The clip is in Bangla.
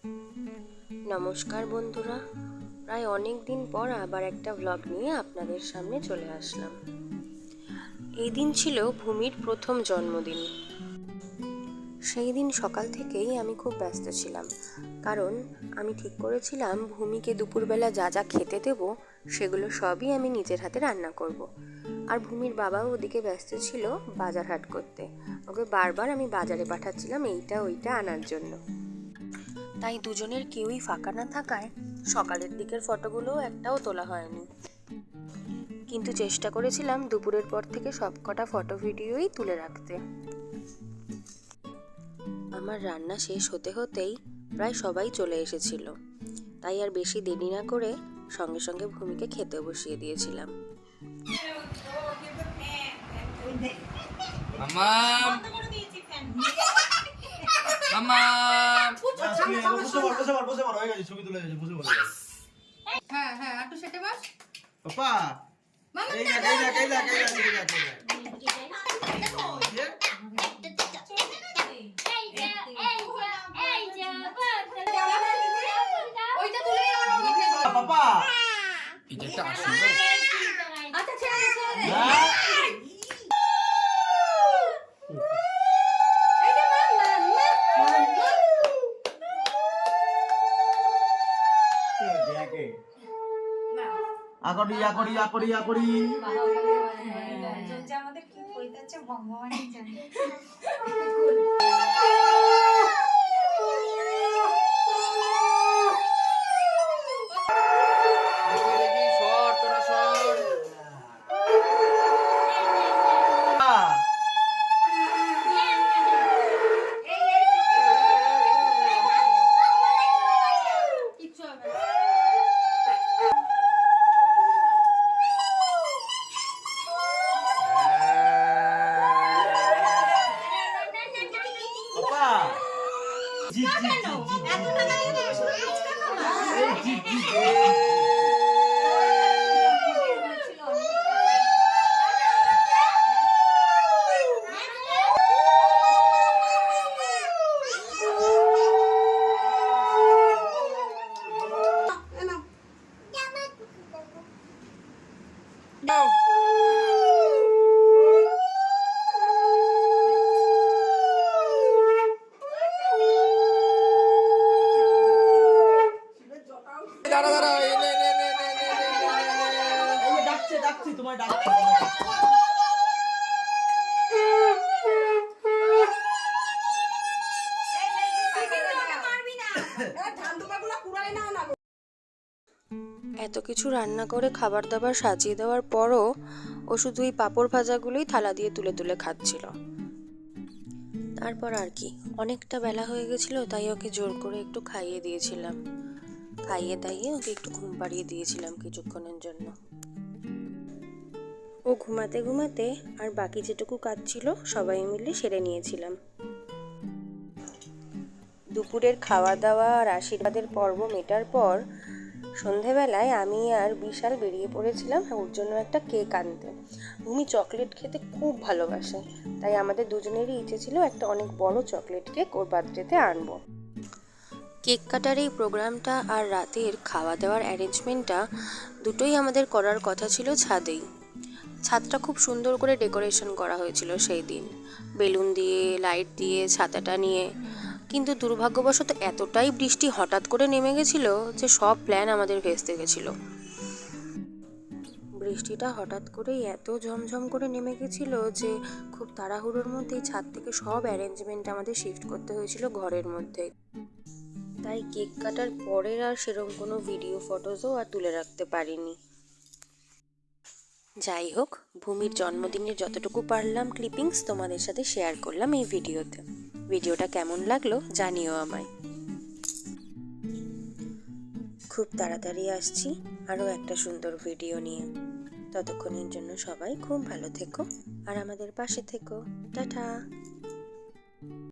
নমস্কার বন্ধুরা, প্রায় অনেক দিন পর আবার একটা ব্লগ নিয়ে আপনাদের সামনে চলে আসলাম। এই দিন ছিল ভূমির প্রথম জন্মদিন। সেই দিন সকাল থেকেই আমি খুব ব্যস্ত ছিলাম, কারণ আমি ঠিক করেছিলাম ভূমিকে দুপুরবেলা যা যা খেতে দেব সেগুলো সবই আমি নিজের হাতে রান্না করব। আর ভূমির বাবাও ওদিকে ব্যস্ত ছিল বাজার হাট করতে। ওকে বারবার আমি বাজারে পাঠাচ্ছিলাম এইটা ওইটা আনার জন্য। তাই দুজনের কেউই ফাঁকা না থাকায় সকালের দিকের ফটোগুলোও একটাও তোলা হয়নি, কিন্তু চেষ্টা করেছিলাম দুপুরের পর থেকে সব কটা ফটো ভিডিওই তুলে রাখতে। আমার রান্না শেষ হতে হতেই প্রায় সবাই চলে এসেছিল, তাই আর বেশি দেরি না করে সঙ্গে সঙ্গে ভূমিকে খেতে বসিয়ে দিয়েছিলাম। আমাদের কি কইতাছে ভগবানই জানে। এত কিছু রান্না করে খাবার দাবার সাজিয়ে দেওয়ার পরও ও শুধু এই পাঁপড় ভাজাগুলোই থালা দিয়ে তুলে তুলে খাচ্ছিল। তারপর আর কি, অনেকটা বেলা হয়ে গেছিল, তাই ওকে জোর করে একটু খাইয়ে দিয়েছিলাম। খাইয়ে দাইয়ে ওকে একটু ঘুম পাড়িয়ে দিয়েছিলাম কিছুক্ষণের জন্য। ও ঘুমাতে ঘুমাতে আর বাকি যেটুকু কাজ ছিল সবাই মিলে সেরে নিয়েছিলাম। দুপুরের খাওয়া দাওয়া আর আশীর্বাদের পর্ব মেটার পর সন্ধেবেলায় আমি আর বিশাল বেরিয়ে পড়েছিলাম ওর জন্য একটা কেক আনতে। ভূমি চকলেট খেতে খুব ভালোবাসে, তাই আমাদের দুজনেরই ইচ্ছে ছিল একটা অনেক বড় চকলেট কেক ওর বার্থডেতে আনবো। কেক কাটার এই প্রোগ্রামটা আর রাতের খাওয়া দাওয়ার অ্যারেঞ্জমেন্টটা দুটোই আমাদের করার কথা ছিল ছাদেই। ছাদটা খুব সুন্দর করে ডেকোরেশন করা হয়েছিল সেই দিন, বেলুন দিয়ে, লাইট দিয়ে, ছাতাটা নিয়ে। কিন্তু দুর্ভাগ্যবশত এতটাই বৃষ্টি হঠাৎ করে নেমে গেছিল যে সব প্ল্যান আমাদের ভেস্তে গেছিল। বৃষ্টিটা হঠাৎ করেই এত ঝমঝম করে নেমে গেছিল যে খুব তাড়াহুড়োর মধ্যেই ছাদ থেকে সব অ্যারেঞ্জমেন্ট আমাদের শিফট করতে হয়েছিল ঘরের মধ্যে। তাই কেক কাটার পরের আর সেরকম কোনো ভিডিও ফটোজও আর তুলে রাখতে পারিনি। যাই হোক, ভূমির জন্মদিনের যতটুকু পারলাম ক্লিপিংস তোমাদের সাথে শেয়ার করলাম এই ভিডিওতে। ভিডিওটা কেমন লাগলো জানিও আমায়। খুব তাড়াতাড়ি আসছি আরও একটা সুন্দর ভিডিও নিয়ে। ততক্ষণের জন্য সবাই খুব ভালো থেকো আর আমাদের পাশে থেকো। টাটা।